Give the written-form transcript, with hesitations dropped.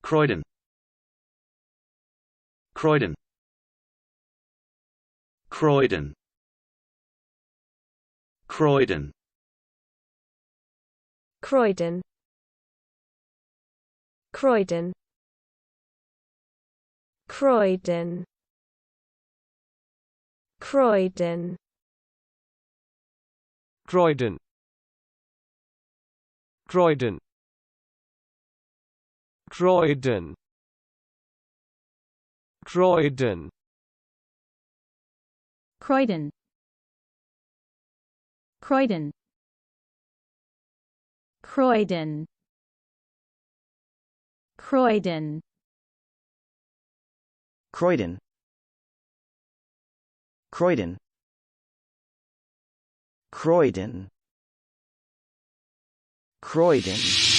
Croydon, Croydon, Croydon, Croydon, Croydon, Croydon, Croydon, Croydon, Croydon, Croydon, Croydon, Croydon, Croydon, Croydon, Croydon, Croydon, Croydon, Croydon, Croydon, Croydon.